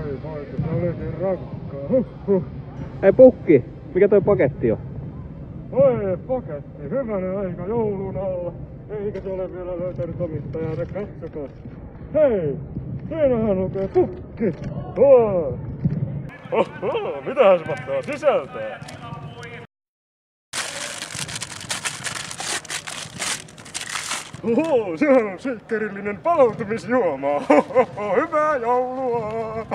Oi poika, sä olikin rankkaa. Hei Pukki, mikä toi paketti on? Oi paketti, hyvänen aika joulun alla. Eikä se ole vielä löytänyt omistajaa, katsokaa. Hei, siinähän lukee Pukki. Oho, mitähän se mahtaa sisältää? Oho, sehän on seikkerillinen palautumisjuoma. Hyvää joulua!